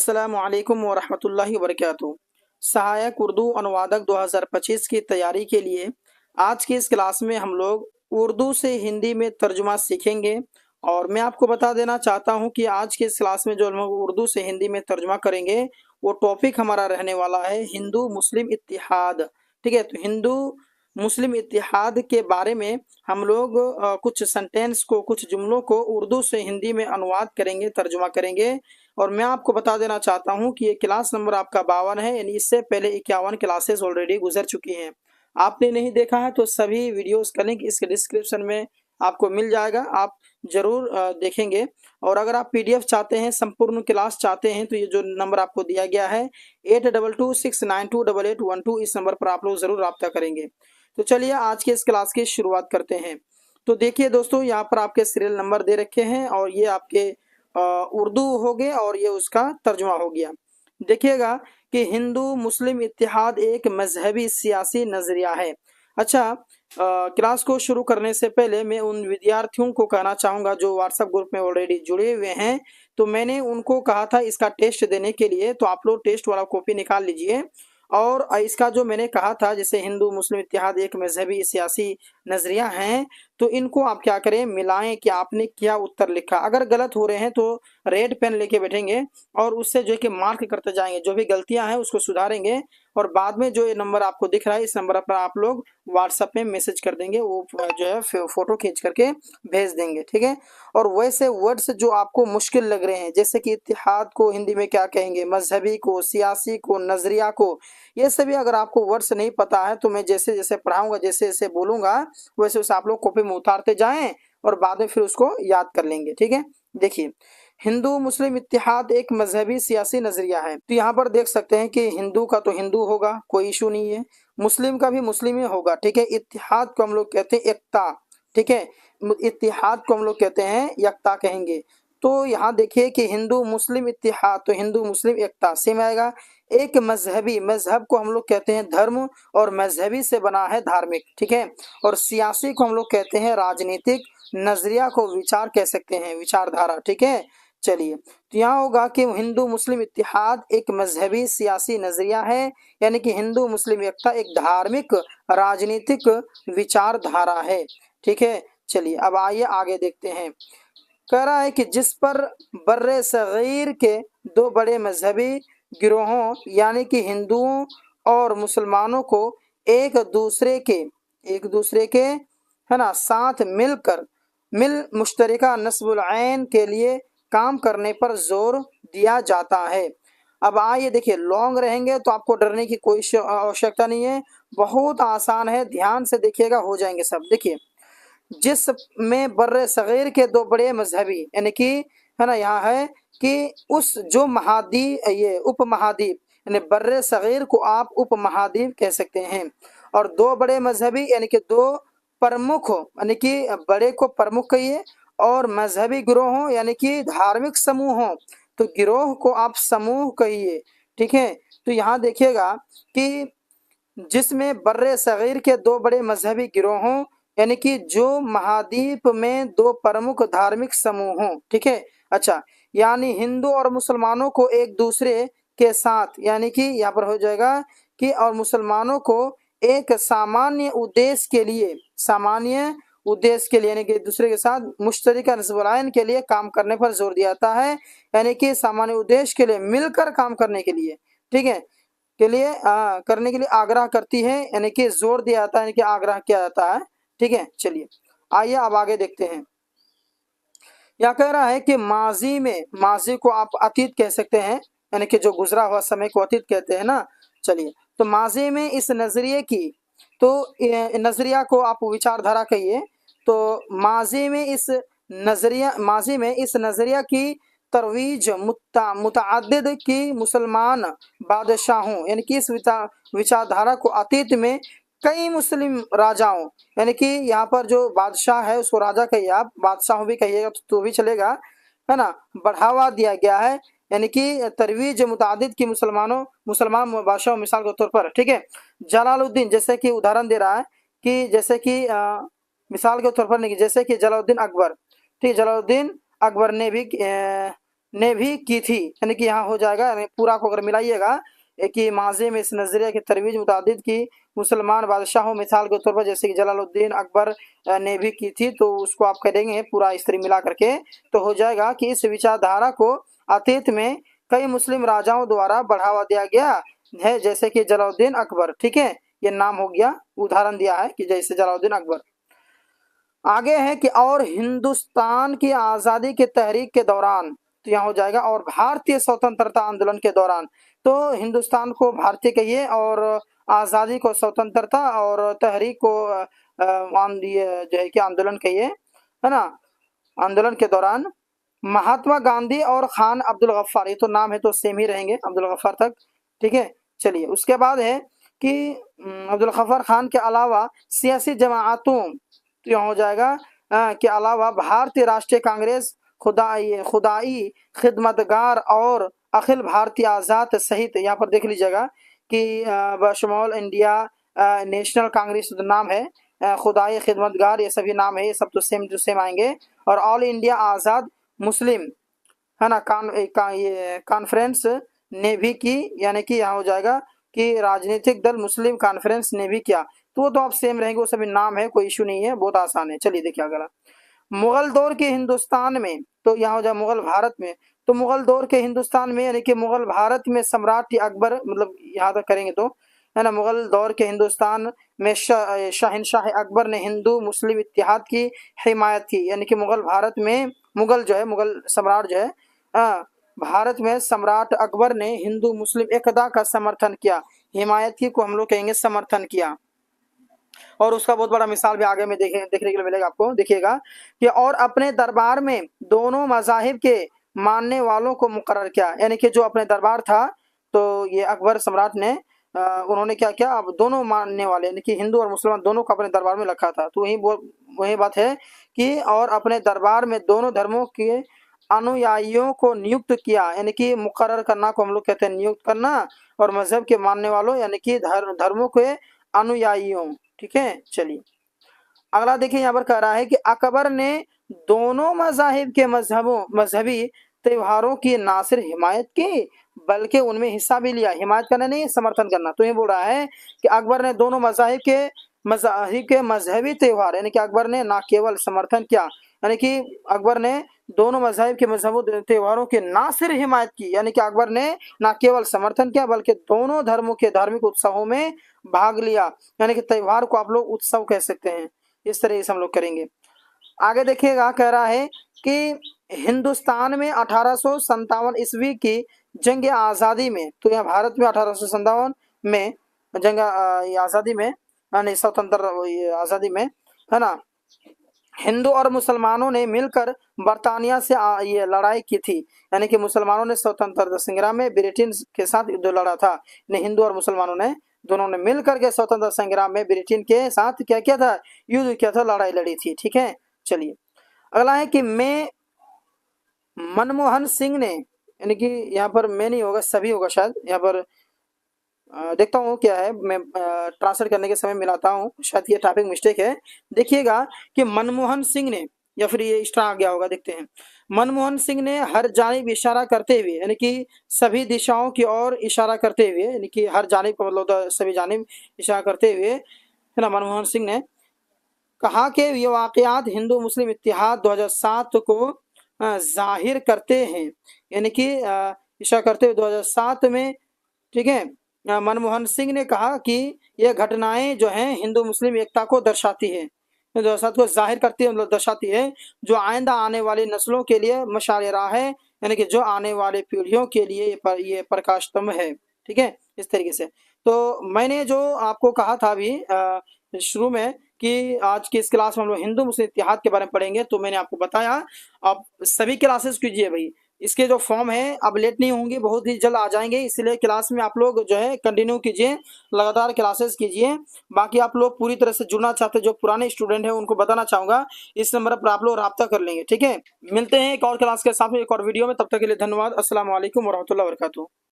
अस्सलामुअलैकुम वरहमतुल्लाहि वबरकातुहू। सहायक उर्दू अनुवादक 2025 की तैयारी के लिए आज की इस क्लास में हम लोग उर्दू से हिंदी में तर्जुमा सीखेंगे। और मैं आपको बता देना चाहता हूं कि आज की इस क्लास में जो हम लोग उर्दू से हिंदी में तर्जुमा करेंगे वो टॉपिक हमारा रहने वाला है हिंदू मुस्लिम इत्तिहाद। ठीक है, तो हिंदू मुस्लिम इत्तिहाद के बारे में हम लोग कुछ सेंटेंस को, कुछ जुमलों को उर्दू से हिंदी में अनुवाद करेंगे, तर्जुमा करेंगे। और मैं आपको बता देना चाहता हूं कि ये क्लास नंबर आपका 52 है, यानी इससे पहले 51 क्लासेस ऑलरेडी गुजर चुकी हैं। आपने नहीं देखा है तो सभी वीडियोस का लिंक इसके डिस्क्रिप्शन में आपको मिल जाएगा, आप जरूर देखेंगे। और अगर आप पीडीएफ चाहते हैं, संपूर्ण क्लास चाहते हैं, तो ये जो नंबर आपको दिया गया है 8226928812, इस नंबर पर आप लोग जरूर रब्ता करेंगे। तो चलिए आज के इस क्लास की शुरुआत करते हैं। तो देखिए दोस्तों, यहाँ पर आपके सीरियल नंबर दे रखे हैं और ये आपके उर्दू हो गए और ये उसका तर्जुमा हो गया। देखिएगा कि हिंदू मुस्लिम इत्तिहाद एक मजहबी सियासी नजरिया है। अच्छा, क्लास को शुरू करने से पहले मैं उन विद्यार्थियों को कहना चाहूँगा जो व्हाट्सएप ग्रुप में ऑलरेडी जुड़े हुए हैं, तो मैंने उनको कहा था इसका टेस्ट देने के लिए, तो आप लोग टेस्ट वाला कॉपी निकाल लीजिए। और इसका जो मैंने कहा था, जैसे हिंदू मुस्लिम इत्तिहाद एक मजहबी सियासी नजरिया है, तो इनको आप क्या करें, मिलाएं कि आपने क्या उत्तर लिखा। अगर गलत हो रहे हैं तो रेड पेन लेके बैठेंगे और उससे जो है कि मार्क करते जाएंगे, जो भी गलतियां हैं उसको सुधारेंगे। और बाद में जो ये नंबर आपको दिख रहा है, इस नंबर पर आप लोग व्हाट्सएप में मैसेज कर देंगे, वो जो है फोटो खींच करके भेज देंगे। ठीक है, और वैसे वर्ड्स जो आपको मुश्किल लग रहे हैं, जैसे कि इत्तिहाद को हिंदी में क्या कहेंगे, मजहबी को, सियासी को, नजरिया को, ये सभी अगर आपको वर्ड्स नहीं पता है तो मैं जैसे जैसे पढ़ाऊंगा, जैसे जैसे बोलूंगा वैसे वैसे आप लोग कॉपी में उतारते जाएं और बाद में फिर उसको याद कर लेंगे। ठीक है, देखिए हिंदू मुस्लिम इत्तिहाद एक मजहबी सियासी नजरिया है। तो यहाँ पर देख सकते हैं कि हिंदू का तो हिंदू होगा, कोई इशू नहीं है, मुस्लिम का भी मुस्लिम ही होगा। ठीक है, इत्तिहाद को हम लोग कहते हैं एकता। ठीक है, इत्तिहाद को हम लोग कहते हैं यकता कहेंगे। तो यहाँ देखिए कि हिंदू मुस्लिम इत्तिहाद, तो हिंदू मुस्लिम एकता सेम आएगा। एक मजहबी, मजहब को हम लोग कहते हैं धर्म, और मजहबी से बना है धार्मिक। ठीक है, और सियासी को हम लोग कहते हैं राजनीतिक, नजरिया को विचार कह सकते हैं, विचारधारा। ठीक है, चलिए तो यहाँ होगा कि हिंदू मुस्लिम इत्तिहाद एक मजहबी सियासी नजरिया है, यानी कि हिंदू मुस्लिम एकता एक धार्मिक राजनीतिक विचारधारा है। ठीक है, चलिए अब आइए आगे देखते हैं। कह रहा है कि जिस पर बर्रे सगीर के दो बड़े मजहबी गिरोहों यानी कि हिंदुओं और मुसलमानों को एक दूसरे के है ना साथ मिल मुश्तरका नस्बुल ऐन के लिए काम करने पर जोर दिया जाता है। अब आइए देखिए, लॉन्ग रहेंगे तो आपको डरने की कोई आवश्यकता नहीं है, बहुत आसान है, ध्यान से देखिएगा, हो जाएंगे सब। देखिए, जिसमें बर्रे सगीर के दो बड़े मजहबी, यानी कि है ना, यहाँ है कि उस जो महाद्वीप, ये उप महाद्वीप, यानी बर्रे सगीर को आप उप महाद्वीप कह सकते हैं। और दो बड़े मजहबी यानी कि दो प्रमुख, यानी कि बड़े को प्रमुख कहिए, और मजहबी गिरोहों यानी कि धार्मिक समूहों, तो गिरोह को आप समूह कहिए। ठीक है, तो यहाँ देखिएगा कि जिसमें बर्रे सगीर के दो बड़े मजहबी गिरोहों, यानी कि जो महाद्वीप में दो प्रमुख धार्मिक समूह हों। ठीक है, अच्छा, यानी हिंदू और मुसलमानों को एक दूसरे के साथ, यानी कि यहाँ पर हो जाएगा कि और मुसलमानों को एक सामान्य उद्देश्य के लिए यानी कि दूसरे के साथ मुश्तरका नस्बुल के लिए काम करने पर जोर दिया जाता है, यानी कि सामान्य उद्देश्य के लिए मिलकर काम करने के लिए, ठीक है, करने के लिए आग्रह करती है, यानी कि जोर दिया जाता है, यानी कि आग्रह किया जाता है। ठीक है, चलिए आइए अब आगे देखते हैं। यह कह रहा है कि माजी को आप अतीत कह सकते हैं, यानी कि जो गुजरा हुआ समय को अतीत कहते हैं ना। चलिए, तो माजी में इस नजरिए की, तो नजरिया को आप विचारधारा कहिए। तो माजी में इस नजरिया की तरवीज मुतअद्दिद की मुसलमान बादशाहों, यानी कि इस विचारधारा को अतीत में कई मुस्लिम राजाओं, यानी कि यहाँ पर जो बादशाह है उसको राजा कहिए, आप बादशाह भी कहिएगा तो भी चलेगा, है ना, बढ़ावा दिया गया है, यानी कि तरवीज मुतअद्दिद की मुसलमान बादशाह, मिसाल के तौर पर। ठीक है, जलालुद्दीन, जैसे कि उदाहरण दे रहा है कि जैसे कि मिसाल के तौर पर नहीं, जैसे कि जलालुद्दीन अकबर। ठीक है, जलालुद्दीन अकबर ने भी ने भी की थी, यानी कि यहाँ हो जाएगा, यानी पूरा को अगर मिलाइएगा कि माजे में इस नजरिया की तरवीज मुतादिद की मुसलमान बादशाहों, मिसाल के तौर पर जैसे कि जलालुद्दीन अकबर ने भी की थी, तो उसको आप करेंगे पूरा इस तरह मिला करके, तो हो जाएगा कि इस विचारधारा को अतीत में कई मुस्लिम राजाओं द्वारा बढ़ावा दिया गया है, जैसे कि जलालुद्दीन अकबर। ठीक है, ये नाम हो गया, उदाहरण दिया है कि जैसे जलालुद्दीन अकबर। आगे है कि और हिंदुस्तान की आज़ादी की तहरीक के दौरान, तो यहाँ हो जाएगा और भारतीय स्वतंत्रता आंदोलन के दौरान, तो हिंदुस्तान को भारतीय कहिए और आज़ादी को स्वतंत्रता और तहरीक को ये जो है कि आंदोलन कहिए, है ना, आंदोलन के दौरान महात्मा गांधी और खान अब्दुल गफ्फार, ये तो नाम है तो सेम ही रहेंगे अब्दुल गफ्फार तक। ठीक है, चलिए उसके बाद है कि अब्दुल गफ्फार खान के अलावा सियासी जमाअतों, तो यहाँ हो जाएगा के अलावा भारतीय राष्ट्रीय कांग्रेस, खुदाई खिदमतगार और अखिल भारतीय आज़ाद सहित, यहाँ पर देख लीजिएगा कि बशमूल इंडिया नेशनल कांग्रेस तो नाम है, खुदाई खिदमतगार ये सभी नाम है, ये सब तो सेम आएंगे, और ऑल इंडिया आज़ाद मुस्लिम, है ना, ये कॉन्फ्रेंस ने भी की, यानी कि यहाँ हो जाएगा कि राजनीतिक दल मुस्लिम कॉन्फ्रेंस ने भी किया, तो वो तो आप सेम रहेंगे, वो सभी नाम है, कोई इशू नहीं है, बहुत आसान है। चलिए देखिए अगला, मुगल दौर के हिंदुस्तान में, तो यहाँ हो जाए मुगल भारत में, तो मुगल दौर के हिंदुस्तान में यानी कि मुगल भारत में सम्राट अकबर, मतलब यहाँ तक करेंगे तो, है ना, मुगल दौर के हिंदुस्तान में शहनशाह अकबर ने हिंदू मुस्लिम इत्तेहाद की हिमायत की, यानी कि मुगल भारत में मुगल जो है, मुगल सम्राट जो है, भारत में सम्राट अकबर ने हिंदू मुस्लिम एकता का समर्थन किया, हिमायत की को हम लोग कहेंगे समर्थन किया, और उसका बहुत बड़ा मिसाल भी आगे में देखने के लिए मिलेगा आपको, देखिएगा कि और अपने दरबार में दोनों मजाहिब के मानने वालों को मुकर्रर किया, यानी कि जो अपने दरबार था, तो ये अकबर सम्राट ने उन्होंने क्या किया, अब दोनों मानने वाले यानी कि हिंदू और मुसलमान दोनों को अपने दरबार में रखा था, तो वही बात है कि और अपने दरबार में दोनों धर्मों के अनुयायियों को नियुक्त किया, यानी कि मुकर्रर करना को हम लोग कहते हैं नियुक्त करना, और मजहब के मानने वालों यानी कि धर्मों के अनुयायियों। ठीक है, चलिए अगला देखिए, यहाँ पर कह रहा है कि अकबर ने दोनों मजाहिब के मजहबी त्योहारों की ना सिर्फ हिमायत की बल्कि उनमें हिस्सा भी लिया, हिमायत करना नहीं समर्थन करना, तो ये बोल रहा है कि अकबर ने दोनों मजाहिब के मजहबी त्यौहार, यानी कि अकबर ने ना केवल समर्थन किया, यानी कि अकबर ने दोनों मजहब के मजहबी त्योहारों की ना सिर्फ हिमायत की, यानी कि अकबर ने ना केवल समर्थन किया बल्कि दोनों धर्मों के धार्मिक उत्सवों में भाग लिया, यानी कि त्यौहार को आप लोग उत्सव कह सकते हैं, इस तरह से हम लोग करेंगे। आगे देखिएगा, कह रहा है कि हिंदुस्तान में 1857 ईस्वी की जंग आज़ादी में, तो यहाँ भारत में 1857 में जंग आज़ादी में, यानी स्वतंत्र आज़ादी में, है ना, हिंदू और मुसलमानों ने मिलकर बर्तानिया से ये लड़ाई की थी, यानी कि मुसलमानों ने स्वतंत्रता संग्राम में ब्रिटेन के साथ युद्ध लड़ा था, हिंदू और मुसलमानों ने दोनों ने मिलकर के स्वतंत्रता संग्राम में ब्रिटेन के साथ क्या किया था, युद्ध किया था, लड़ाई लड़ी थी। ठीक है, चलिए अगला है कि मैं मनमोहन सिंह ने, यानी कि यहाँ पर मैं नहीं होगा सभी होगा शायद, यहाँ पर देखता हूँ क्या है, मैं ट्रांसलेट करने के समय मिलाता हूँ, शायद ये टाइपिंग मिस्टेक है। देखिएगा कि मनमोहन सिंह ने, या फिर ये एक्स्ट्रा आ गया होगा, देखते हैं। मनमोहन सिंह ने हर जानिब इशारा करते हुए, यानी कि सभी दिशाओं की ओर इशारा करते हुए, यानी कि हर जानिब का मतलब होता है सभी जानिब इशारा करते हुए, है ना, मनमोहन सिंह ने कहा कि ये वाकयात हिंदू मुस्लिम इत्तेहाद 2007 को जाहिर करते हैं, यानी कि इशारा करते हुए 2007 में, ठीक है, मनमोहन सिंह ने कहा कि ये घटनाएं जो हैं हिंदू मुस्लिम एकता को दर्शाती है, 2007 को जाहिर करती है, मतलब दर्शाती है, जो आइंदा आने वाली नस्लों के लिए मशाल राह है, यानी कि जो आने वाले पीढ़ियों के लिए ये प्रकाश स्तंभ है। ठीक है, इस तरीके से। तो मैंने जो आपको कहा था अभी शुरू में कि आज की इस क्लास में हम लोग हिंदू मुस्लिम इत्तेहाद के बारे में पढ़ेंगे, तो मैंने आपको बताया आप सभी क्लासेस कीजिए भाई, इसके जो फॉर्म है अब लेट नहीं होंगे, बहुत ही जल्द आ जाएंगे, इसलिए क्लास में आप लोग जो है कंटिन्यू कीजिए, लगातार क्लासेस कीजिए। बाकी आप लोग पूरी तरह से जुड़ना चाहते जो पुराने स्टूडेंट हैं उनको बताना चाहूँगा, इस नंबर पर आप लोग रब्ता कर लेंगे। ठीक है, मिलते हैं एक और क्लास के साथ में एक और वीडियो में, तब तक के लिए धन्यवाद। अस्सलाम वालेकुम वरहमतुल्लाहि वबरकातुहू।